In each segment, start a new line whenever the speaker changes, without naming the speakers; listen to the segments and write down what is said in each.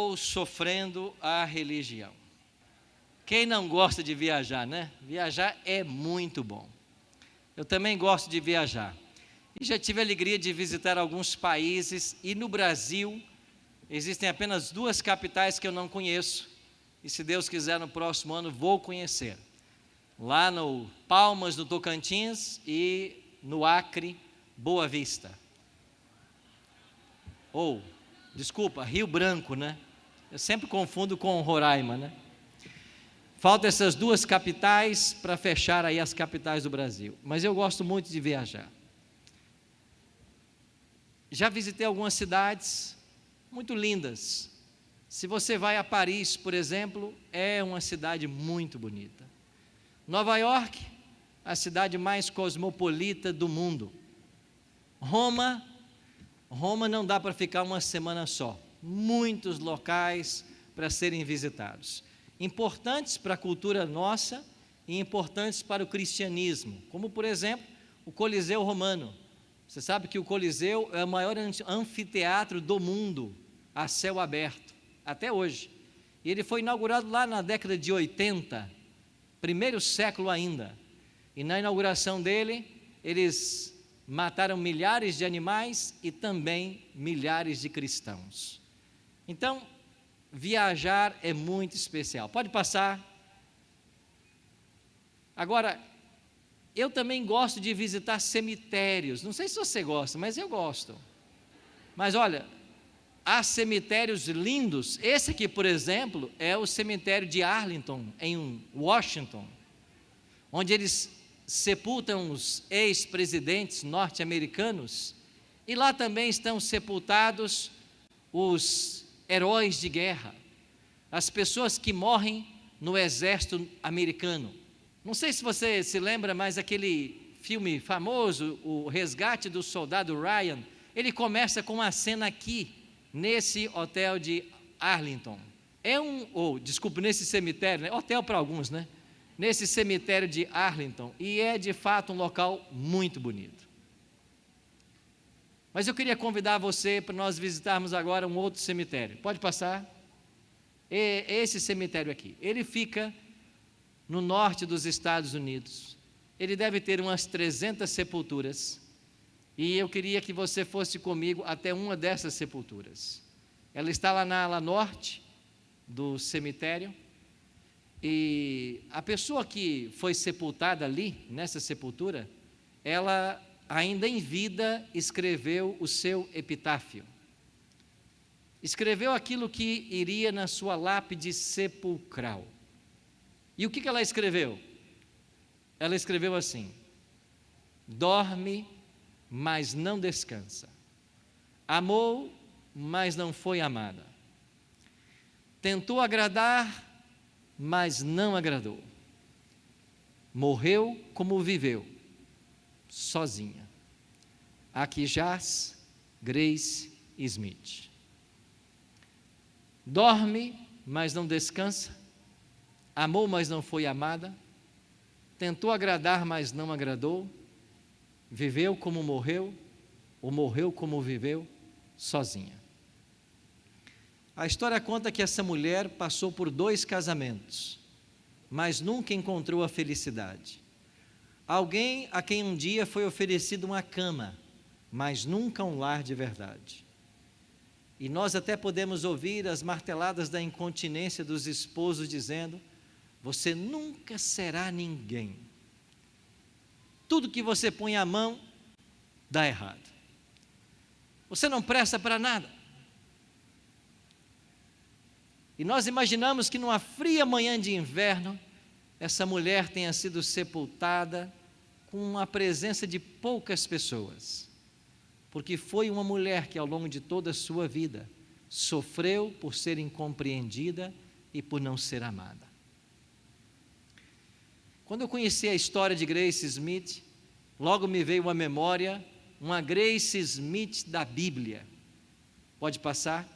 ou sofrendo a religião. Quem não gosta de viajar, né? Viajar é muito bom. Eu também gosto de viajar. E já tive a alegria de visitar alguns países, e no Brasil existem apenas 2 capitais que eu não conheço, e se Deus quiser no próximo ano vou conhecer. Lá no Palmas, no Tocantins, e no Acre, Boa Vista. Desculpa, Rio Branco, né? Eu sempre confundo com Roraima, né? Faltam essas 2 capitais para fechar aí as capitais do Brasil. Mas eu gosto muito de viajar. Já visitei algumas cidades muito lindas. Se você vai a Paris, por exemplo, é uma cidade muito bonita. Nova York, a cidade mais cosmopolita do mundo. Roma não dá para ficar uma semana só. Muitos locais para serem visitados. Importantes para a cultura nossa e importantes para o cristianismo, como por exemplo o Coliseu Romano. Você sabe que o Coliseu é o maior anfiteatro do mundo a céu aberto, até hoje. E ele foi inaugurado lá na década de 80, primeiro século ainda. E na inauguração dele, eles mataram milhares de animais e também milhares de cristãos. Então, viajar é muito especial. Pode passar. Agora, eu também gosto de visitar cemitérios. Não sei se você gosta, mas eu gosto. Mas olha, há cemitérios lindos. Esse aqui, por exemplo, é o cemitério de Arlington, em Washington, onde eles sepultam os ex-presidentes norte-americanos. E lá também estão sepultados os heróis de guerra, as pessoas que morrem no exército americano. Não sei se você se lembra, mas aquele filme famoso, O Resgate do Soldado Ryan, ele começa com uma cena aqui, nesse hotel de Arlington. Nesse cemitério, né? Hotel para alguns, né? Nesse cemitério de Arlington, e é de fato um local muito bonito. Mas eu queria convidar você para nós visitarmos agora um outro cemitério. Pode passar? Esse cemitério aqui, ele fica no norte dos Estados Unidos. Ele deve ter umas 300 sepulturas. E eu queria que você fosse comigo até uma dessas sepulturas. Ela está lá na ala norte do cemitério. E a pessoa que foi sepultada ali, nessa sepultura, ela ainda em vida escreveu o seu epitáfio. Escreveu aquilo que iria na sua lápide sepulcral. E o que ela escreveu? Ela escreveu assim: dorme, mas não descansa. Amou, mas não foi amada. Tentou agradar, mas não agradou. Morreu como viveu, sozinha. Aqui jaz Grace Smith. Dorme, mas não descansa. Amou, mas não foi amada. Tentou agradar, mas não agradou. Viveu como morreu, ou morreu como viveu, sozinha. A história conta que essa mulher passou por 2 casamentos, mas nunca encontrou a felicidade. Alguém a quem um dia foi oferecido uma cama, mas nunca um lar de verdade. E nós até podemos ouvir as marteladas da incontinência dos esposos dizendo: você nunca será ninguém. Tudo que você põe a mão, dá errado. Você não presta para nada. E nós imaginamos que numa fria manhã de inverno, essa mulher tenha sido sepultada com a presença de poucas pessoas, porque foi uma mulher que ao longo de toda a sua vida sofreu por ser incompreendida e por não ser amada. Quando eu conheci a história de Grace Smith, logo me veio à memória uma Grace Smith da Bíblia. Pode passar?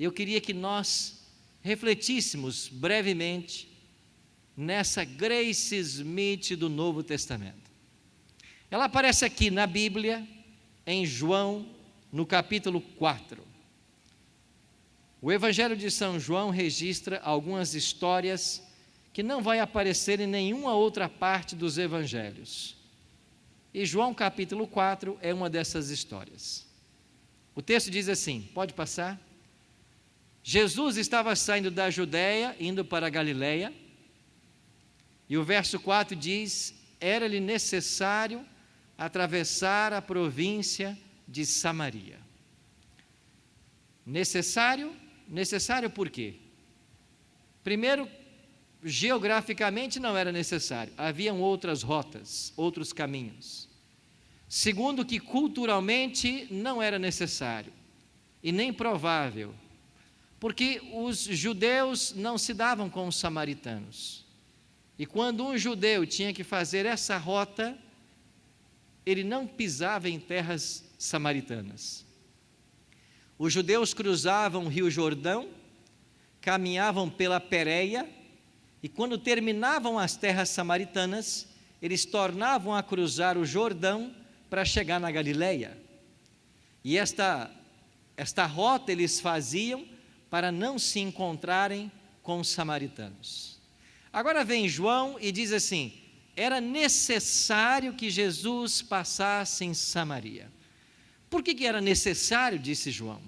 Eu queria que nós refletíssemos brevemente nessa Grace Smith do Novo Testamento. Ela aparece aqui na Bíblia, em João, no capítulo 4. O Evangelho de São João registra algumas histórias que não vai aparecer em nenhuma outra parte dos evangelhos. E João capítulo 4 é uma dessas histórias. O texto diz assim, pode passar? Jesus estava saindo da Judéia, indo para a Galileia, e o verso 4 diz, era-lhe necessário atravessar a província de Samaria. Necessário por quê? Primeiro, geograficamente não era necessário, haviam outras rotas, outros caminhos. Segundo, que culturalmente não era necessário e nem provável, porque os judeus não se davam com os samaritanos. E quando um judeu tinha que fazer essa rota, ele não pisava em terras samaritanas. Os judeus cruzavam o rio Jordão, caminhavam pela Pérea, e quando terminavam as terras samaritanas, eles tornavam a cruzar o Jordão para chegar na Galileia. E esta rota eles faziam para não se encontrarem com os samaritanos. Agora vem João e diz assim, era necessário que Jesus passasse em Samaria. Por que era necessário, disse João?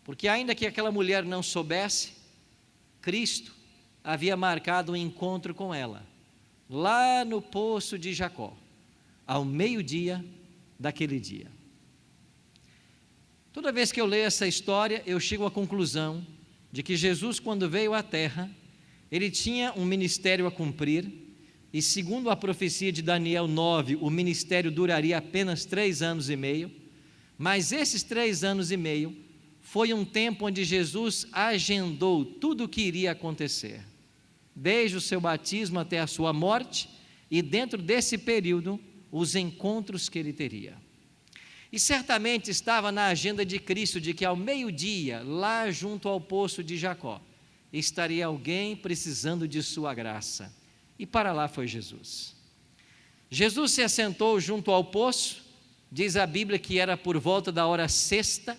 Porque ainda que aquela mulher não soubesse, Cristo havia marcado um encontro com ela, lá no poço de Jacó, ao meio-dia daquele dia. Toda vez que eu leio essa história, eu chego à conclusão de que Jesus, quando veio à terra, ele tinha um ministério a cumprir, e segundo a profecia de Daniel 9, o ministério duraria apenas 3 anos e meio, mas esses 3 anos e meio foi um tempo onde Jesus agendou tudo o que iria acontecer, desde o seu batismo até a sua morte, e dentro desse período, os encontros que ele teria. E certamente estava na agenda de Cristo de que ao meio-dia, lá junto ao poço de Jacó, estaria alguém precisando de sua graça. E para lá foi Jesus. Jesus se assentou junto ao poço, diz a Bíblia que era por volta da hora sexta.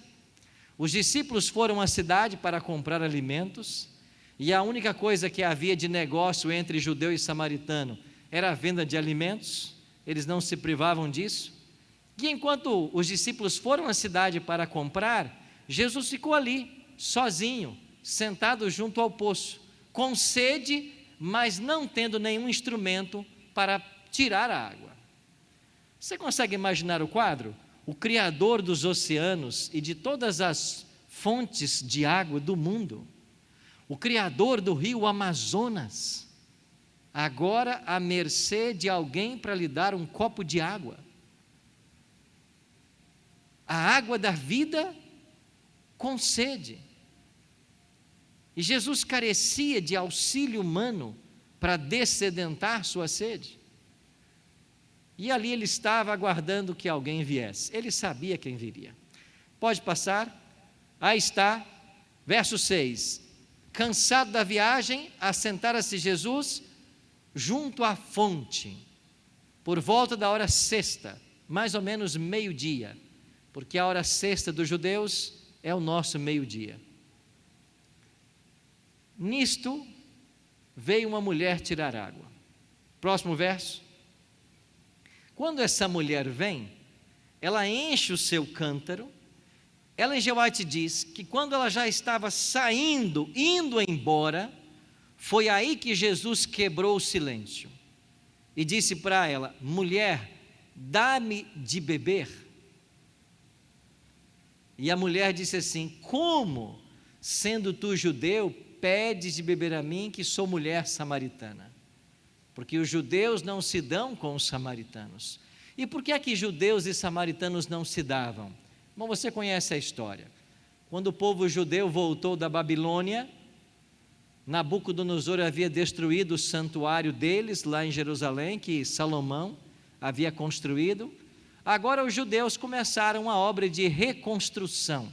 Os discípulos foram à cidade para comprar alimentos, e a única coisa que havia de negócio entre judeu e samaritano era a venda de alimentos, eles não se privavam disso. E enquanto os discípulos foram à cidade para comprar, Jesus ficou ali, sozinho, sentado junto ao poço, com sede, mas não tendo nenhum instrumento para tirar a água. Você consegue imaginar o quadro? O Criador dos oceanos e de todas as fontes de água do mundo, o Criador do rio Amazonas, agora à mercê de alguém para lhe dar um copo de água. A água da vida com sede. E Jesus carecia de auxílio humano para dessedentar sua sede. E ali ele estava aguardando que alguém viesse. Ele sabia quem viria. Pode passar? Aí está, verso 6. Cansado da viagem, assentara-se Jesus junto à fonte, por volta da hora sexta, mais ou menos meio-dia, porque a hora sexta dos judeus é o nosso meio-dia. Nisto veio uma mulher tirar água. Próximo verso. Quando essa mulher vem, ela enche o seu cântaro. Ellen G. White diz que quando ela já estava saindo, indo embora, foi aí que Jesus quebrou o silêncio e disse para ela: mulher, dá-me de beber. E a mulher disse assim: como, sendo tu judeu, pedes de beber a mim, que sou mulher samaritana? Porque os judeus não se dão com os samaritanos. E por que é que judeus e samaritanos não se davam? Bom, você conhece a história. Quando o povo judeu voltou da Babilônia, Nabucodonosor havia destruído o santuário deles lá em Jerusalém, que Salomão havia construído. Agora os judeus começaram a obra de reconstrução.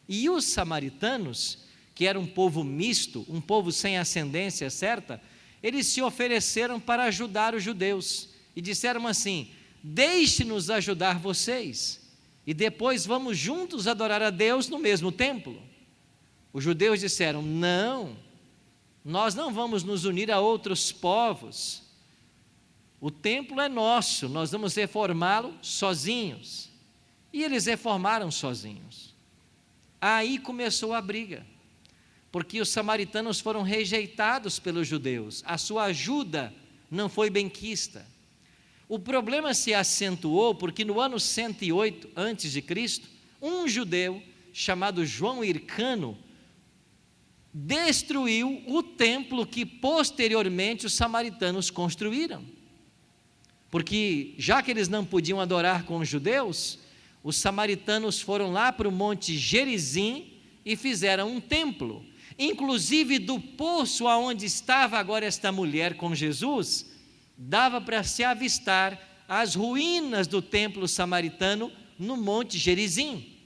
E os samaritanos, que era um povo misto, um povo sem ascendência certa, eles se ofereceram para ajudar os judeus e disseram assim: deixe-nos ajudar vocês e depois vamos juntos adorar a Deus no mesmo templo. Os judeus disseram: não, nós não vamos nos unir a outros povos. O templo é nosso, nós vamos reformá-lo sozinhos. E eles reformaram sozinhos. Aí começou a briga, porque os samaritanos foram rejeitados pelos judeus, a sua ajuda não foi benquista. O problema se acentuou porque no ano 108 a.C., um judeu chamado João Hircano destruiu o templo que posteriormente os samaritanos construíram. Porque já que eles não podiam adorar com os judeus, os samaritanos foram lá para o monte Gerizim e fizeram um templo. Inclusive do poço aonde estava agora esta mulher com Jesus, dava para se avistar as ruínas do templo samaritano no monte Gerizim.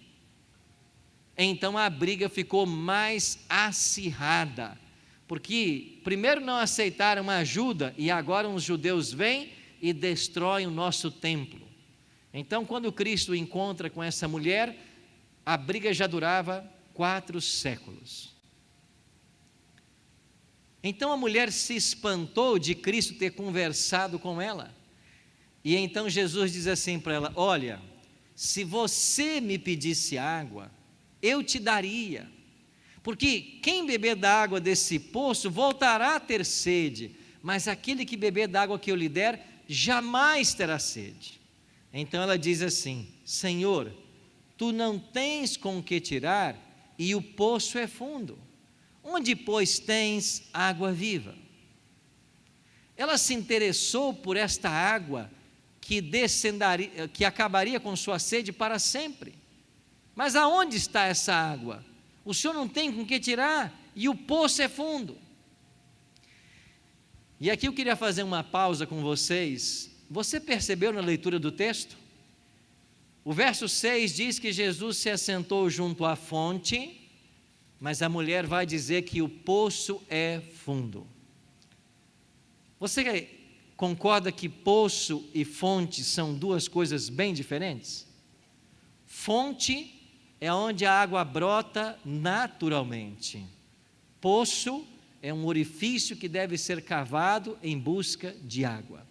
Então a briga ficou mais acirrada, porque primeiro não aceitaram a ajuda e agora os judeus vêm e destroem o nosso templo. Então, quando Cristo encontra com essa mulher, a briga já durava 4 séculos. Então a mulher se espantou de Cristo ter conversado com ela. E então Jesus diz assim para ela: olha, se você me pedisse água, eu te daria. Porque quem beber da água desse poço voltará a ter sede, mas aquele que beber da água que eu lhe der, jamais terá sede. Então ela diz assim: Senhor, tu não tens com que tirar e o poço é fundo. Onde, pois, tens água viva? Ela se interessou por esta água que acabaria com sua sede para sempre. Mas aonde está essa água? O Senhor não tem com que tirar e o poço é fundo. E aqui eu queria fazer uma pausa com vocês. Você percebeu na leitura do texto? O verso 6 diz que Jesus se assentou junto à fonte, mas a mulher vai dizer que o poço é fundo. Você concorda que poço e fonte são duas coisas bem diferentes? Fonte é onde a água brota naturalmente. Poço é um orifício que deve ser cavado em busca de água.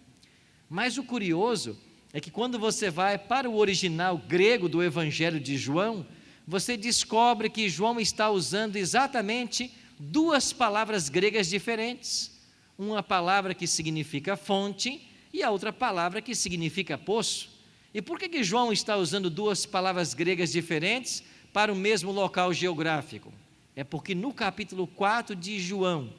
Mas o curioso é que quando você vai para o original grego do Evangelho de João, você descobre que João está usando exatamente duas palavras gregas diferentes. Uma palavra que significa fonte e a outra palavra que significa poço. E por que João está usando duas palavras gregas diferentes para o mesmo local geográfico? É porque no capítulo 4 de João,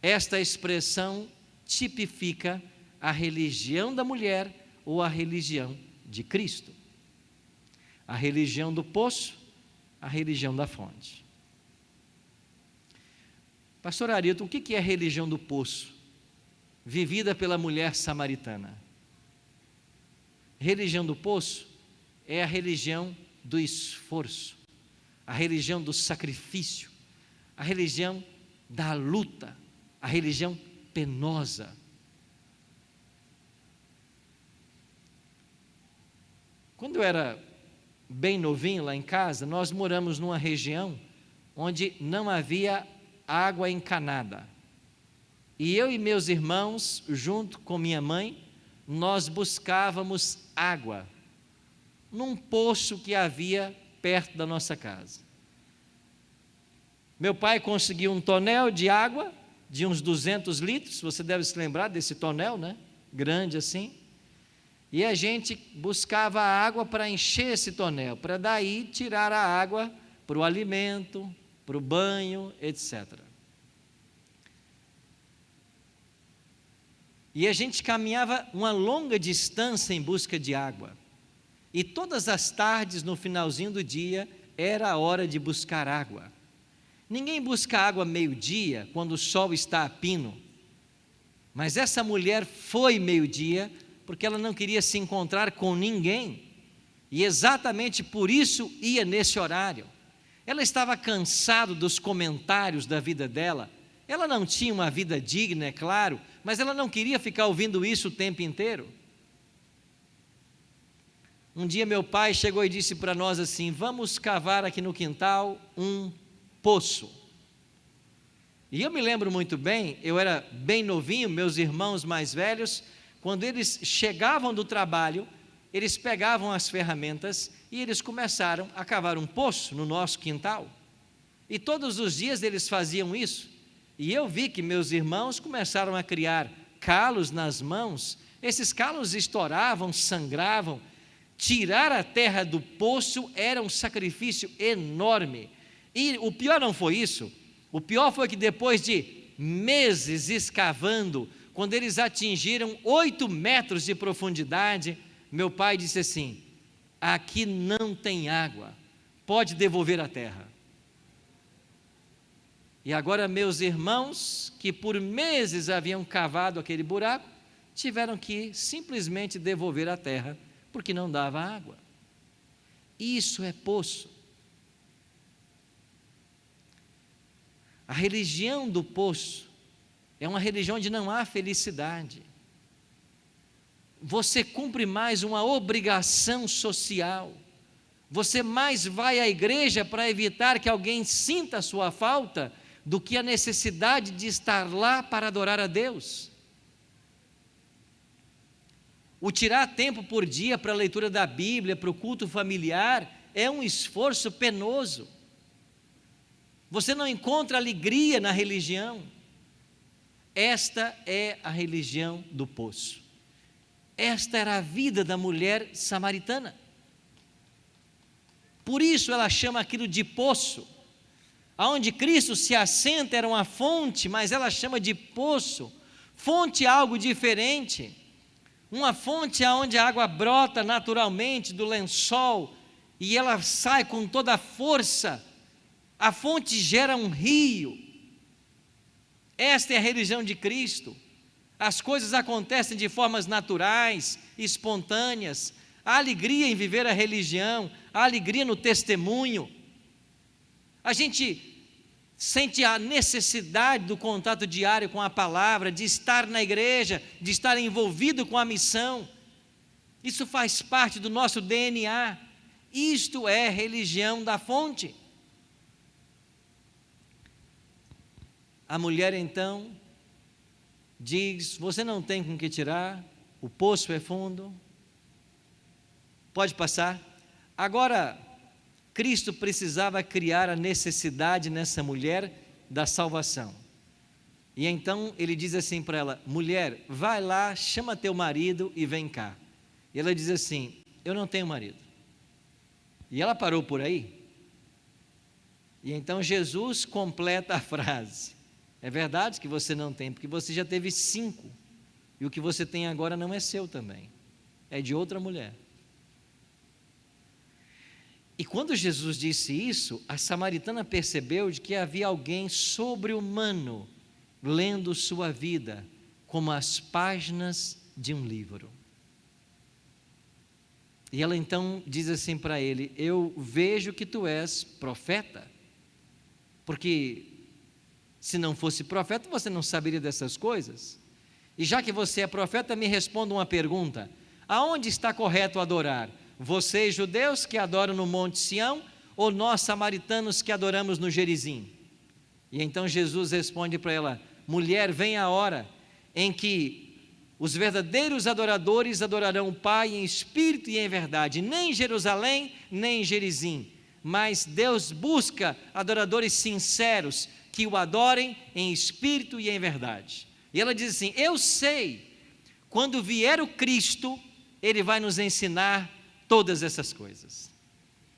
esta expressão tipifica a religião da mulher ou a religião de Cristo. A religião do poço, a religião da fonte. Pastor Arilton, o que é a religião do poço? Vivida pela mulher samaritana. Religião do poço é a religião do esforço, a religião do sacrifício, a religião da luta, a religião penosa. Quando eu era bem novinho lá em casa, nós moramos numa região onde não havia água encanada. E eu e meus irmãos, junto com minha mãe, nós buscávamos água num poço que havia perto da nossa casa. Meu pai conseguiu um tonel de água, de uns 200 litros, você deve se lembrar desse tonel, né? Grande assim. E a gente buscava água para encher esse tonel, para daí tirar a água para o alimento, para o banho, etc. E a gente caminhava uma longa distância em busca de água. E todas as tardes, no finalzinho do dia, era a hora de buscar água. Ninguém busca água meio-dia, quando o sol está a pino. Mas essa mulher foi meio-dia, porque ela não queria se encontrar com ninguém. E exatamente por isso ia nesse horário. Ela estava cansada dos comentários da vida dela. Ela não tinha uma vida digna, é claro, mas ela não queria ficar ouvindo isso o tempo inteiro. Um dia meu pai chegou e disse para nós assim: vamos cavar aqui no quintal um poço. E eu me lembro muito bem, eu era bem novinho, meus irmãos mais velhos, quando eles chegavam do trabalho, eles pegavam as ferramentas e eles começaram a cavar um poço no nosso quintal. E todos os dias eles faziam isso. E eu vi que meus irmãos começaram a criar calos nas mãos. Esses calos estouravam, sangravam. Tirar a terra do poço era um sacrifício enorme. E o pior não foi isso. O pior foi que depois de meses escavando, quando eles atingiram 8 metros de profundidade, meu pai disse assim: aqui não tem água, pode devolver a terra. E agora meus irmãos, que por meses haviam cavado aquele buraco, tiveram que simplesmente devolver a terra, porque não dava água. Isso é poço. A religião do poço é uma religião onde não há felicidade. Você cumpre mais uma obrigação social. Você mais vai à igreja para evitar que alguém sinta a sua falta do que a necessidade de estar lá para adorar a Deus. O tirar tempo por dia para a leitura da Bíblia, para o culto familiar, é um esforço penoso. Você não encontra alegria na religião. Esta é a religião do poço. Esta era a vida da mulher samaritana. Por isso ela chama aquilo de poço. Aonde Cristo se assenta era uma fonte, mas ela chama de poço. Fonte é algo diferente. Uma fonte onde a água brota naturalmente do lençol e ela sai com toda a força. A fonte gera um rio. Esta é a religião de Cristo. As coisas acontecem de formas naturais, espontâneas. Há alegria em viver a religião, há alegria no testemunho. A gente sente a necessidade do contato diário com a palavra, de estar na igreja, de estar envolvido com a missão. Isso faz parte do nosso DNA. Isto é religião da fonte. A mulher então diz: você não tem com que tirar, o poço é fundo, pode passar. Agora, Cristo precisava criar a necessidade nessa mulher da salvação. E então ele diz assim para ela: mulher, vai lá, chama teu marido e vem cá. E ela diz assim: eu não tenho marido. E ela parou por aí. E então Jesus completa a frase: é verdade que você não tem, porque você já teve 5, e o que você tem agora não é seu também, é de outra mulher. E quando Jesus disse isso, a samaritana percebeu de que havia alguém sobre-humano lendo sua vida como as páginas de um livro. E ela então diz assim para ele: eu vejo que tu és profeta, porque se não fosse profeta você não saberia dessas coisas. E já que você é profeta, me responda uma pergunta: aonde está correto adorar? Vocês judeus que adoram no Monte Sião, ou nós samaritanos que adoramos no Gerizim? E então Jesus responde para ela: mulher, vem a hora em que os verdadeiros adoradores adorarão o Pai em espírito e em verdade, nem em Jerusalém, nem em Gerizim, mas Deus busca adoradores sinceros, que o adorem em espírito e em verdade. E ela diz assim: eu sei, quando vier o Cristo, Ele vai nos ensinar todas essas coisas.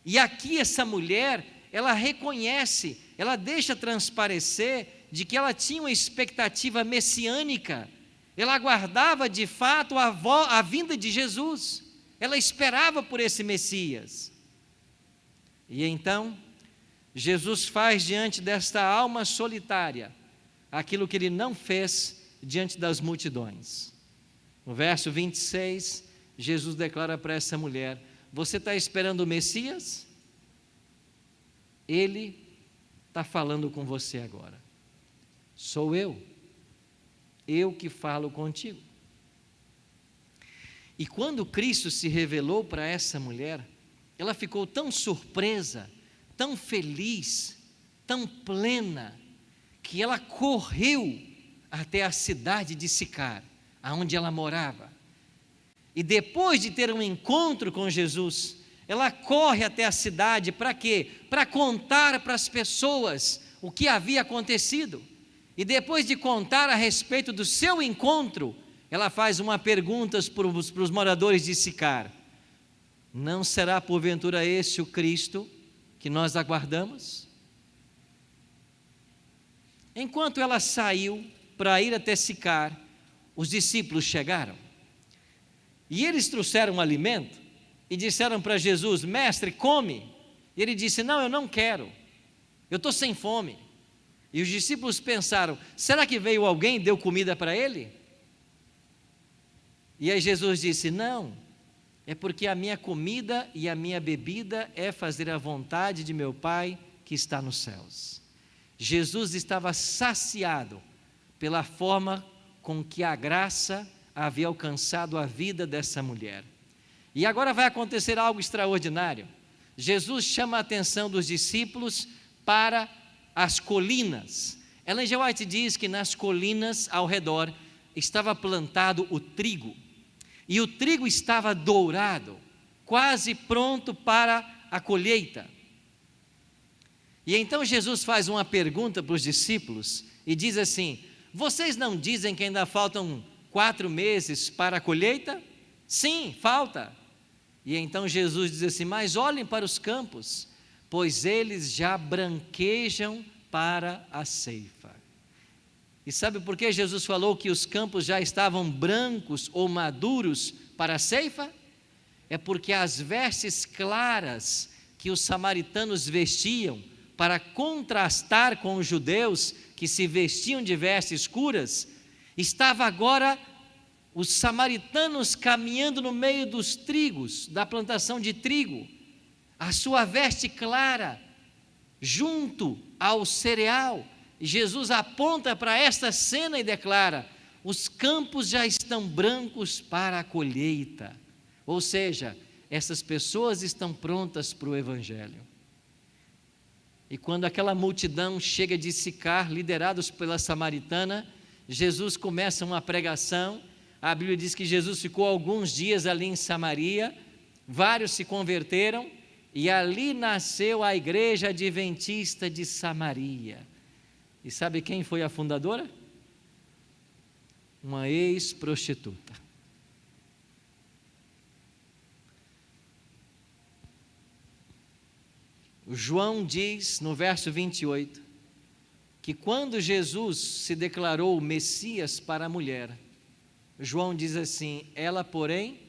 E aqui essa mulher, ela reconhece, ela deixa transparecer de que ela tinha uma expectativa messiânica, ela aguardava de fato a vinda de Jesus, ela esperava por esse Messias. E então, Jesus faz diante desta alma solitária aquilo que ele não fez diante das multidões. No verso 26, Jesus declara para essa mulher: você está esperando o Messias? Ele está falando com você agora. Sou eu que falo contigo. E quando Cristo se revelou para essa mulher, ela ficou tão surpresa, tão feliz, tão plena, que ela correu até a cidade de Sicar, aonde ela morava. E depois de ter um encontro com Jesus, ela corre até a cidade para quê? Para contar para as pessoas o que havia acontecido. E depois de contar a respeito do seu encontro, ela faz uma pergunta para os moradores de Sicar: não será porventura esse o Cristo que nós aguardamos? Enquanto ela saiu para ir até Sicar, os discípulos chegaram. E eles trouxeram um alimento e disseram para Jesus: mestre, come. E ele disse: não, eu não quero, eu estou sem fome. E os discípulos pensaram: será que veio alguém e deu comida para ele? E aí Jesus disse: não, é porque a minha comida e a minha bebida é fazer a vontade de meu Pai que está nos céus. Jesus estava saciado pela forma com que a graça havia alcançado a vida dessa mulher. E agora vai acontecer algo extraordinário. Jesus chama a atenção dos discípulos para as colinas. Ellen G. White diz que nas colinas ao redor estava plantado o trigo. E o trigo estava dourado, quase pronto para a colheita. E então Jesus faz uma pergunta para os discípulos e diz assim: vocês não dizem que ainda faltam 4 meses para a colheita? Sim, falta. E então Jesus diz assim: mas olhem para os campos, pois eles já branquejam para a ceifa. E sabe por que Jesus falou que os campos já estavam brancos ou maduros para a ceifa? É porque as vestes claras que os samaritanos vestiam para contrastar com os judeus que se vestiam de vestes escuras, estava agora os samaritanos caminhando no meio dos trigos, da plantação de trigo, a sua veste clara, junto ao cereal. Jesus aponta para esta cena e declara: os campos já estão brancos para a colheita. Ou seja, essas pessoas estão prontas para o Evangelho. E quando aquela multidão chega de Sicar, liderados pela samaritana, Jesus começa uma pregação. A Bíblia diz que Jesus ficou alguns dias ali em Samaria, vários se converteram, e ali nasceu a Igreja Adventista de Samaria. E sabe quem foi a fundadora? Uma ex-prostituta. O João diz no verso 28, que quando Jesus se declarou o Messias para a mulher, João diz assim: ela, porém,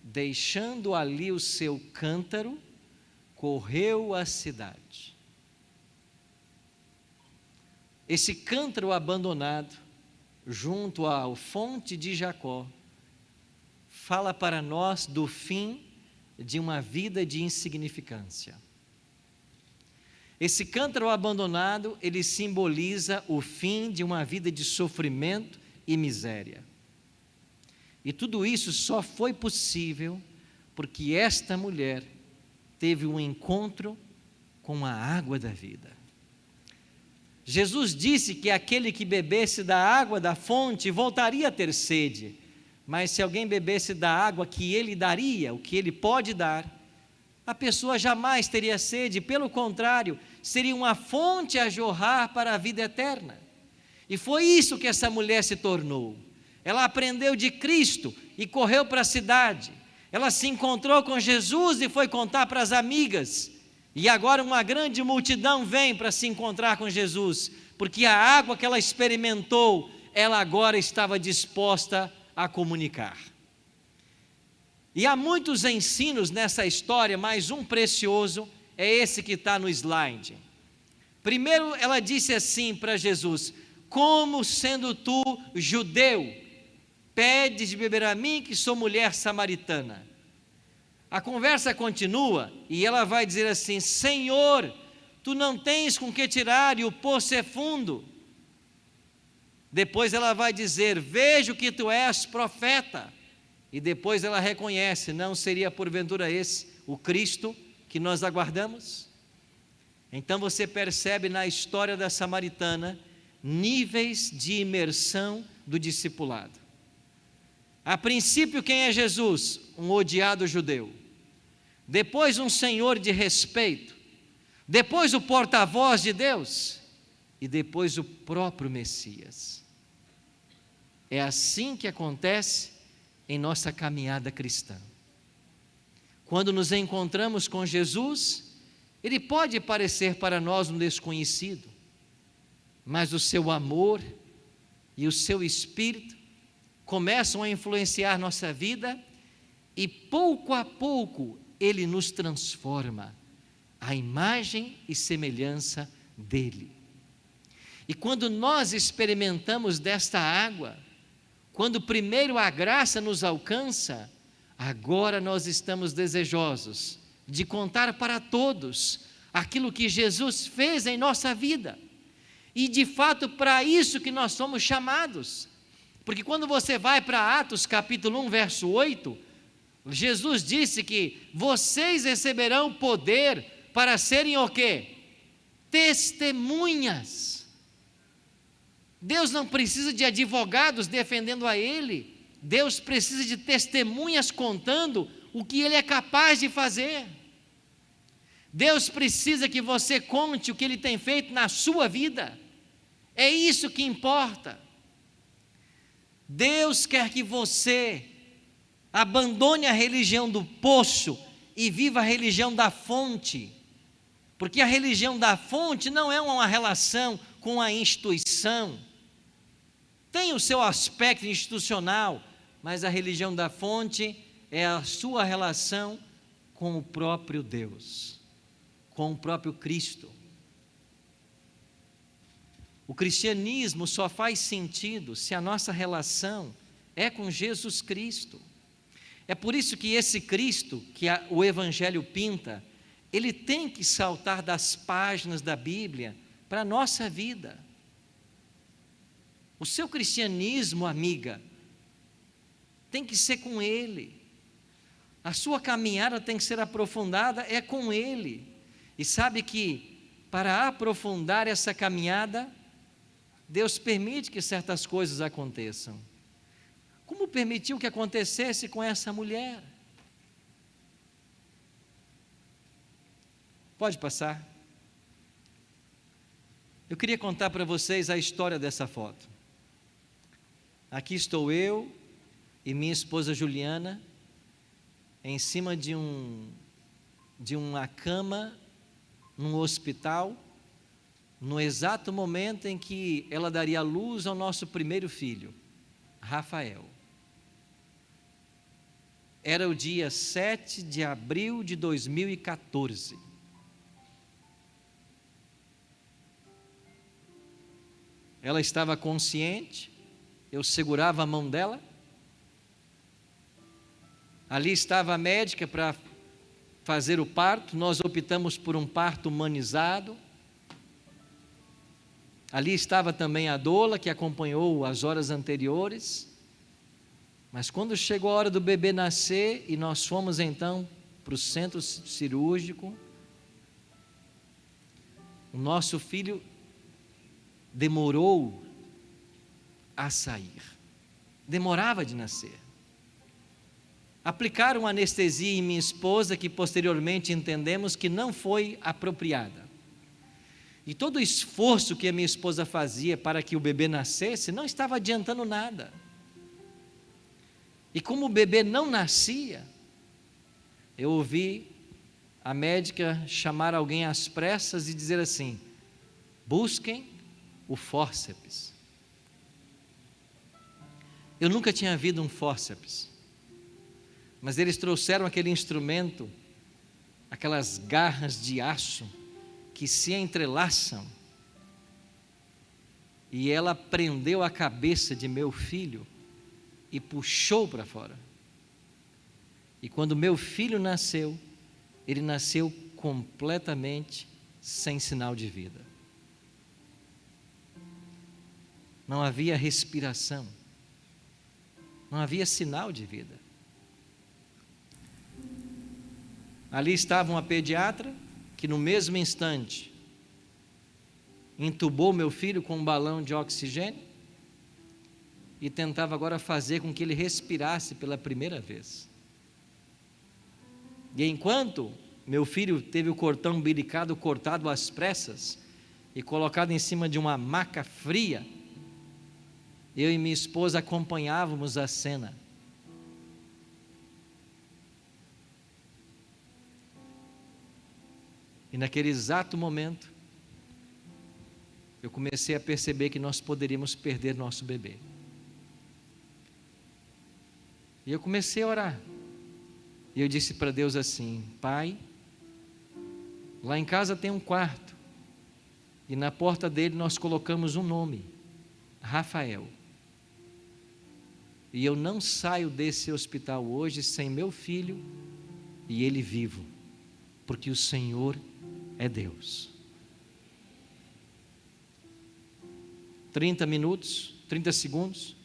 deixando ali o seu cântaro, correu à cidade. Esse cântaro abandonado, junto à fonte de Jacó, fala para nós do fim de uma vida de insignificância. Esse cântaro abandonado, ele simboliza o fim de uma vida de sofrimento e miséria. E tudo isso só foi possível porque esta mulher teve um encontro com a água da vida. Jesus disse que aquele que bebesse da água da fonte voltaria a ter sede, mas se alguém bebesse da água que ele daria, o que ele pode dar, a pessoa jamais teria sede, pelo contrário, seria uma fonte a jorrar para a vida eterna. E foi isso que essa mulher se tornou. Ela aprendeu de Cristo e correu para a cidade. Ela se encontrou com Jesus e foi contar para as amigas. E agora uma grande multidão vem para se encontrar com Jesus, porque a água que ela experimentou, ela agora estava disposta a comunicar. E há muitos ensinos nessa história, mas um precioso é esse que está no slide. Primeiro, ela disse assim para Jesus: como sendo tu judeu, pedes de beber a mim que sou mulher samaritana? A conversa continua e ela vai dizer assim: Senhor, tu não tens com que tirar e o poço é fundo. Depois ela vai dizer: vejo que tu és profeta. e depois ela reconhece: não seria porventura esse o Cristo que nós aguardamos? Então você percebe na história da samaritana níveis de imersão do discipulado. A princípio, quem é Jesus? Um odiado judeu. Depois, um senhor de respeito. Depois, o porta-voz de Deus. E depois, o próprio Messias. É assim que acontece em nossa caminhada cristã. Quando nos encontramos com Jesus, Ele pode parecer para nós um desconhecido, mas o seu amor e o seu Espírito começam a influenciar nossa vida e pouco a pouco Ele nos transforma à imagem e semelhança dEle. E quando nós experimentamos desta água, quando primeiro a graça nos alcança, agora nós estamos desejosos de contar para todos aquilo que Jesus fez em nossa vida. E de fato, para isso que nós somos chamados. Porque quando você vai para Atos capítulo 1, verso 8, Jesus disse que vocês receberão poder para serem o quê? Testemunhas. Deus não precisa de advogados defendendo a Ele. Deus precisa de testemunhas contando o que Ele é capaz de fazer. Deus precisa que você conte o que Ele tem feito na sua vida. É isso que importa. Deus quer que você abandone a religião do poço e viva a religião da fonte. Porque a religião da fonte não é uma relação com a instituição. Tem o seu aspecto institucional, mas a religião da fonte é a sua relação com o próprio Deus, com o próprio Cristo. O cristianismo só faz sentido se a nossa relação é com Jesus Cristo. É por isso que esse Cristo que o Evangelho pinta, ele tem que saltar das páginas da Bíblia para a nossa vida. O seu cristianismo, amiga, tem que ser com Ele. A sua caminhada tem que ser aprofundada, é com Ele. E sabe que para aprofundar essa caminhada, Deus permite que certas coisas aconteçam. Como permitiu que acontecesse com essa mulher? Pode passar. Eu queria contar para vocês a história dessa foto. Aqui estou eu e minha esposa Juliana em cima de uma cama num hospital, no exato momento em que ela daria luz ao nosso primeiro filho, Rafael. Era o dia 7 de abril de 2014. Ela estava consciente, eu segurava a mão dela. Ali estava a médica para fazer o parto, nós optamos por um parto humanizado. Ali estava também a doula que acompanhou as horas anteriores. Mas quando chegou a hora do bebê nascer e nós fomos então para o centro cirúrgico, o nosso filho demorou a sair, demorava de nascer. Aplicaram anestesia em minha esposa, que posteriormente entendemos que não foi apropriada. E todo o esforço que a minha esposa fazia para que o bebê nascesse não estava adiantando nada. E como o bebê não nascia, eu ouvi a médica chamar alguém às pressas e dizer assim: busquem o fórceps. Eu nunca tinha visto um fórceps, mas eles trouxeram aquele instrumento, aquelas garras de aço que se entrelaçam, e ela prendeu a cabeça de meu filho e puxou para fora. E quando meu filho nasceu, ele nasceu completamente sem sinal de vida. Não havia respiração, não havia sinal de vida. Ali estava uma pediatra que no mesmo instante entubou meu filho com um balão de oxigênio e tentava agora fazer com que ele respirasse pela primeira vez. E enquanto meu filho teve o cordão umbilical cortado às pressas e colocado em cima de uma maca fria, eu e minha esposa acompanhávamos a cena. E naquele exato momento, eu comecei a perceber que nós poderíamos perder nosso bebê. E eu comecei a orar. E eu disse para Deus assim: Pai, lá em casa tem um quarto, e na porta dele nós colocamos um nome, Rafael. E eu não saio desse hospital hoje sem meu filho e ele vivo, porque o Senhor é Deus. 30 minutos, 30 segundos,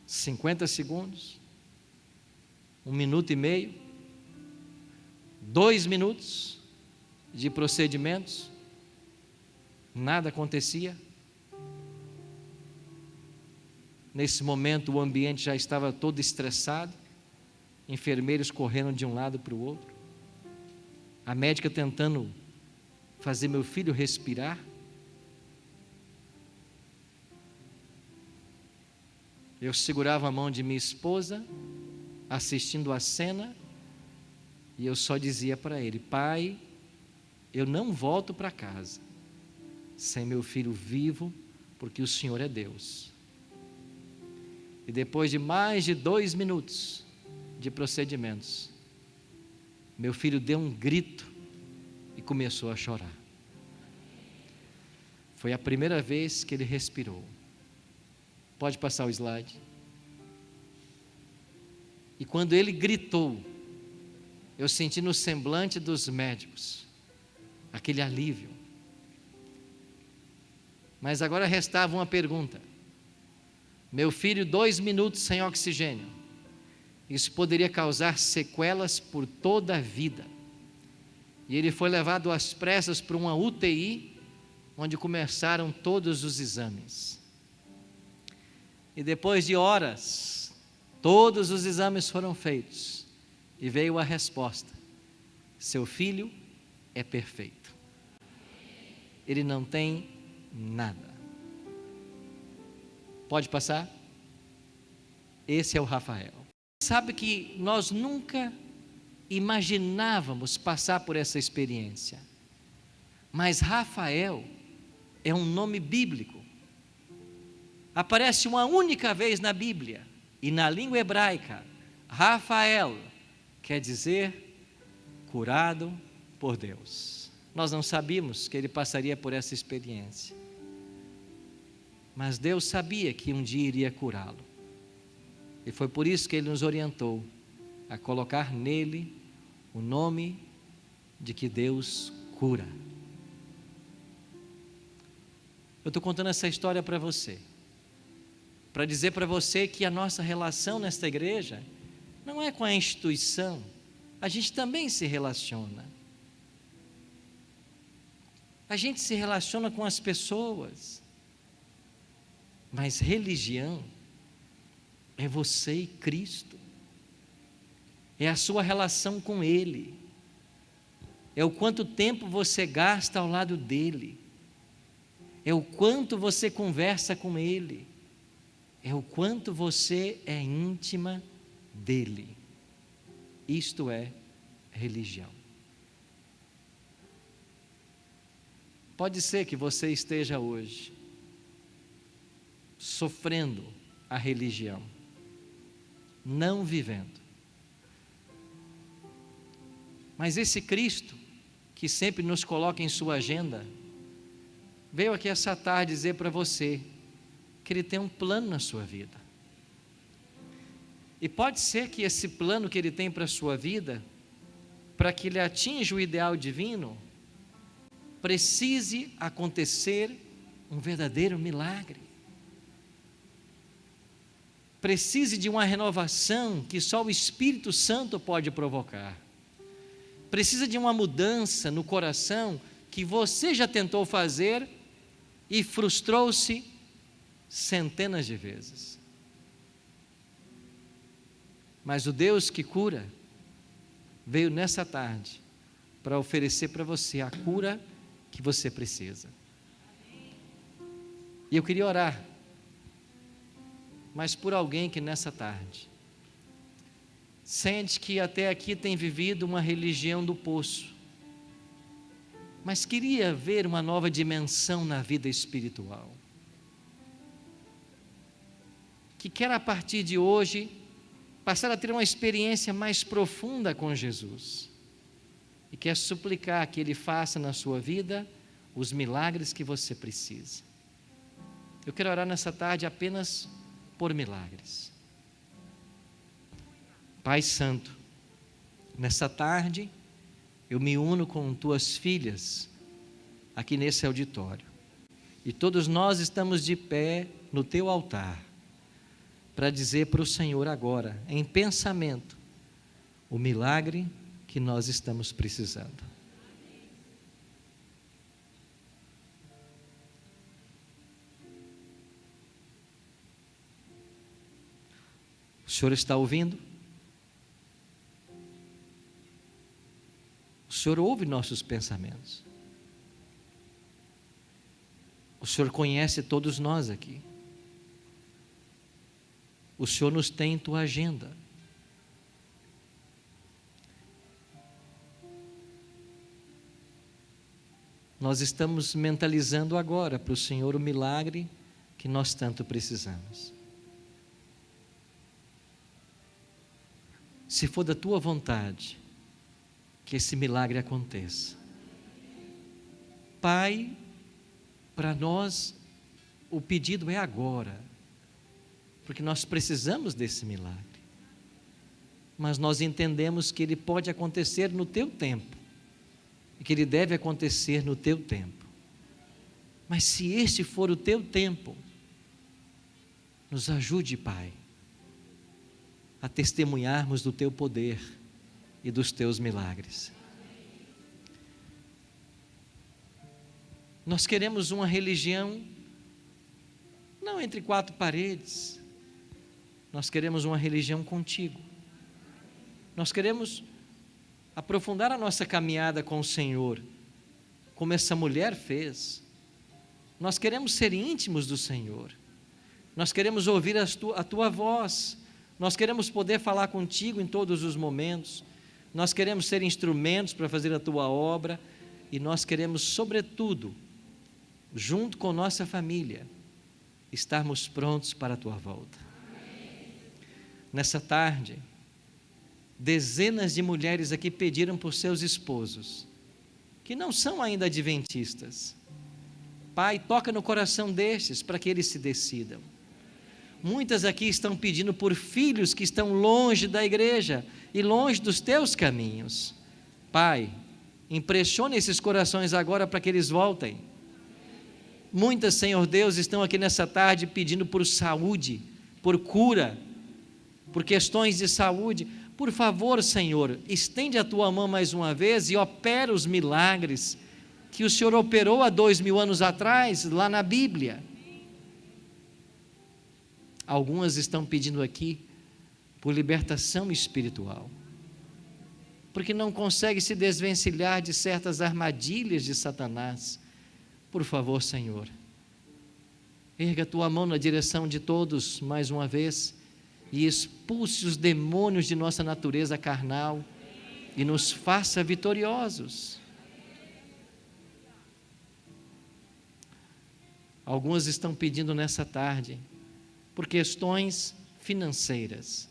50 segundos, 1 minuto e meio, 2 minutos de procedimentos, nada acontecia. Nesse momento o ambiente já estava todo estressado, enfermeiros correndo de um lado para o outro, a médica tentando fazer meu filho respirar. Eu segurava a mão de minha esposa, assistindo a cena, e eu só dizia para ele: Pai, eu não volto para casa sem meu filho vivo, porque o Senhor é Deus. E depois de mais de 2 minutos de procedimentos, meu filho deu um grito e começou a chorar. Foi a primeira vez que ele respirou. Pode passar o slide. E quando ele gritou, eu senti no semblante dos médicos aquele alívio. Mas agora restava uma pergunta. Meu filho, 2 minutos sem oxigênio. Isso poderia causar sequelas por toda a vida. E ele foi levado às pressas para uma UTI, onde começaram todos os exames. E depois de horas, todos os exames foram feitos. E veio a resposta: seu filho é perfeito. Ele não tem nada. Pode passar? Esse é o Rafael. Sabe que nós nunca imaginávamos passar por essa experiência. Mas Rafael é um nome bíblico. Aparece uma única vez na Bíblia. E na língua hebraica, Rafael quer dizer curado por Deus. Nós não sabíamos que ele passaria por essa experiência. Mas Deus sabia que um dia iria curá-lo. E foi por isso que Ele nos orientou a colocar nele o nome de que Deus cura. Eu estou contando essa história para você, para dizer para você que a nossa relação nesta igreja não é com a instituição, a gente também se relaciona. A gente se relaciona com as pessoas. Mas religião é você e Cristo, é a sua relação com Ele, é o quanto tempo você gasta ao lado dEle, é o quanto você conversa com Ele, é o quanto você é íntima dEle. Isto é religião. Pode ser que você esteja hoje sofrendo a religião, não vivendo. Mas esse Cristo, que sempre nos coloca em sua agenda, veio aqui essa tarde dizer para você que Ele tem um plano na sua vida. E pode ser que esse plano que Ele tem para a sua vida, para que Ele atinja o ideal divino, precise acontecer um verdadeiro milagre. Precise de uma renovação que só o Espírito Santo pode provocar. precisa de uma mudança no coração que você já tentou fazer e frustrou-se centenas de vezes. Mas o Deus que cura veio nessa tarde para oferecer para você a cura que você precisa. E eu queria orar, mas por alguém que nessa tarde sente que até aqui tem vivido uma religião do poço, mas queria ver uma nova dimensão na vida espiritual, que quer a partir de hoje passar a ter uma experiência mais profunda com Jesus, e quer suplicar que Ele faça na sua vida os milagres que você precisa. Eu quero orar nessa tarde apenas por milagres. Pai Santo, nessa tarde eu me uno com tuas filhas aqui nesse auditório, e todos nós estamos de pé no teu altar para dizer para o Senhor agora, em pensamento, o milagre que nós estamos precisando. O Senhor está ouvindo? O Senhor ouve nossos pensamentos. O Senhor conhece todos nós aqui. O Senhor nos tem em tua agenda. Nós estamos mentalizando agora para o Senhor o milagre que nós tanto precisamos. Se for da tua vontade, que esse milagre aconteça. Pai, para nós o pedido é agora, porque nós precisamos desse milagre, mas nós entendemos que ele pode acontecer no teu tempo, e que ele deve acontecer no teu tempo. Mas se este for o teu tempo, nos ajude, Pai, a testemunharmos do teu poder e dos teus milagres. Nós queremos uma religião não entre quatro paredes, nós queremos uma religião contigo. Nós queremos aprofundar a nossa caminhada com o Senhor, como essa mulher fez. Nós queremos ser íntimos do Senhor, nós queremos ouvir a tua voz, nós queremos poder falar contigo em todos os momentos, nós queremos ser instrumentos para fazer a tua obra, e nós queremos, sobretudo, junto com nossa família, estarmos prontos para a tua volta. Nessa tarde, dezenas de mulheres aqui pediram por seus esposos, que não são ainda adventistas. Pai, toca no coração destes para que eles se decidam. Muitas aqui estão pedindo por filhos que estão longe da igreja e longe dos teus caminhos. Pai, impressione esses corações agora para que eles voltem. Muitas, Senhor Deus, estão aqui nessa tarde pedindo por saúde, por cura, por questões de saúde. Por favor, Senhor, estende a tua mão mais uma vez e opera os milagres que o Senhor operou há 2000 anos atrás, lá na Bíblia. Algumas estão pedindo aqui por libertação espiritual, porque não conseguem se desvencilhar de certas armadilhas de Satanás. Por favor, Senhor, erga a tua mão na direção de todos mais uma vez e expulse os demônios de nossa natureza carnal e nos faça vitoriosos. Algumas estão pedindo nessa tarde por questões financeiras.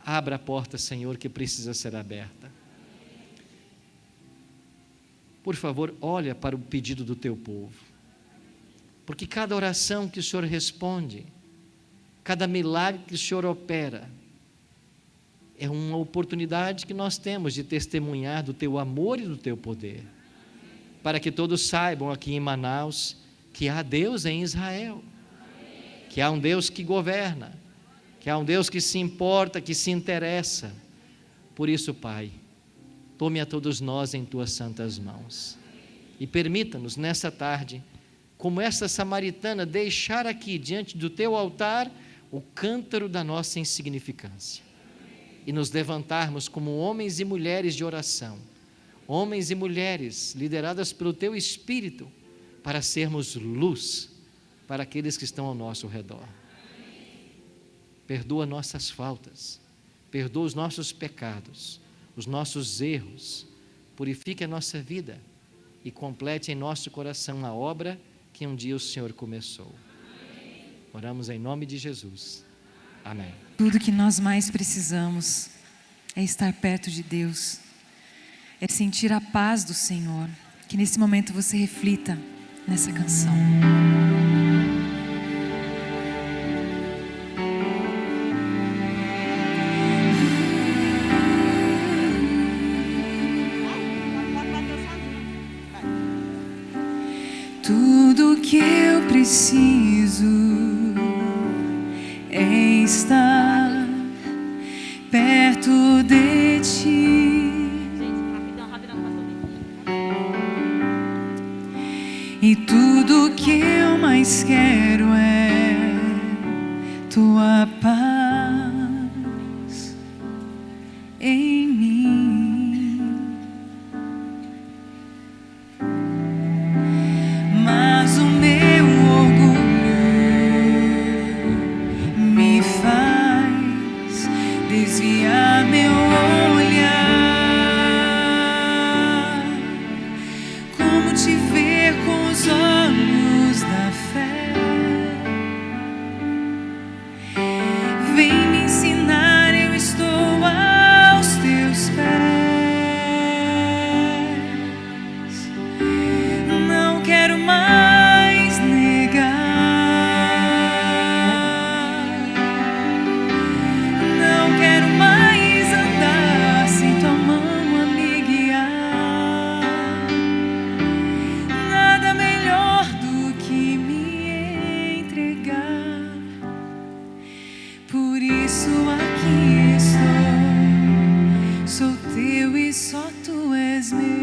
Abra a porta, Senhor, que precisa ser aberta. Por favor, olha para o pedido do teu povo, porque cada oração que o Senhor responde, cada milagre que o Senhor opera, é uma oportunidade que nós temos de testemunhar do teu amor e do teu poder, para que todos saibam aqui em Manaus que há Deus em Israel, que há um Deus que governa, que há um Deus que se importa, que se interessa. Por isso, Pai, tome a todos nós em tuas santas mãos. E permita-nos nessa tarde, como essa samaritana, deixar aqui diante do teu altar o cântaro da nossa insignificância. E nos levantarmos como homens e mulheres de oração, homens e mulheres lideradas pelo teu Espírito, para sermos luz para aqueles que estão ao nosso redor. Perdoa nossas faltas, perdoa os nossos pecados, os nossos erros, purifique a nossa vida e complete em nosso coração a obra que um dia o Senhor começou. Oramos em nome de Jesus. Amém.
Tudo que nós mais precisamos é estar perto de Deus, é sentir a paz do Senhor. Que nesse momento você reflita nessa canção. Tudo que eu preciso é estar perto de ti. E tudo que eu mais quero é tua paz em mim. Mas o meu orgulho me faz desviar meu olhar. Como te ver com os olhos da fé? Vem me ensinar, eu estou aos teus pés. Não quero mais negar, não quero mais andar sem tua mão a me guiar. Nada melhor do que me entregar. Por isso aqui estou, sou teu e só tu és meu.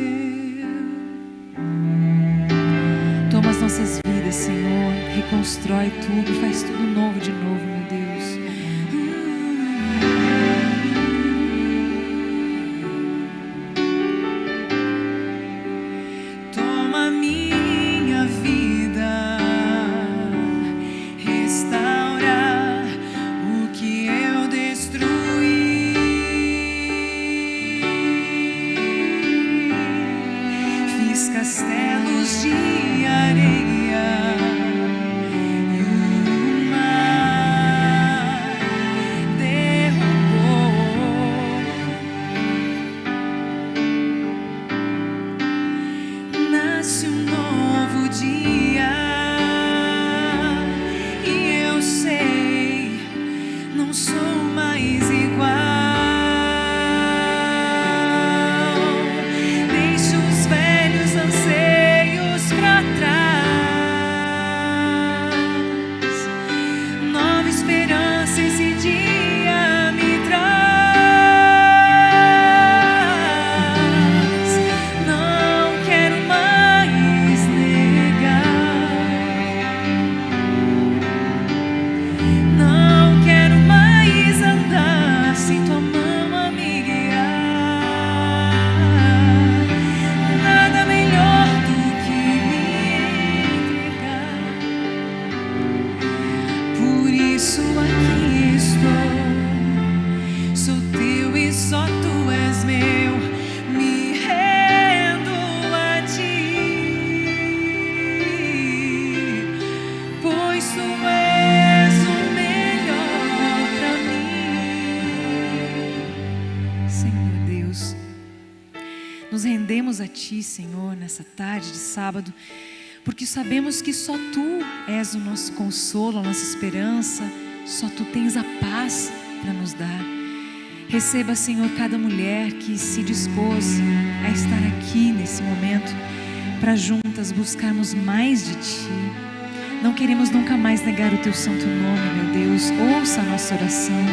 Toma as nossas vidas, Senhor, reconstrói tudo, faz tudo novo de novo, meu Deus. Toma minha vida, restaura o que eu destruí. Fiz castelos de areia e o mar derrubou. Nasce um novo dia e eu sei, não sou mais igual. Deixo os velhos anseios pra trás. Nova esperança esse dia me traz. Não quero mais negar, não quero mais andar sem tua mão a me guiar. Nada melhor do que me entregar. Por isso aqui estou, sou teu e só tu és meu. Me rendo a ti, pois tu és o melhor pra mim. Senhor Deus, nos rendemos a ti, Senhor, nessa tarde de sábado, porque sabemos que só tu és o nosso consolo, a nossa esperança, só tu tens a paz para nos dar. Receba, Senhor, cada mulher que se dispôs a estar aqui nesse momento, para juntas buscarmos mais de ti. Não queremos nunca mais negar o teu santo nome, meu Deus. Ouça a nossa oração.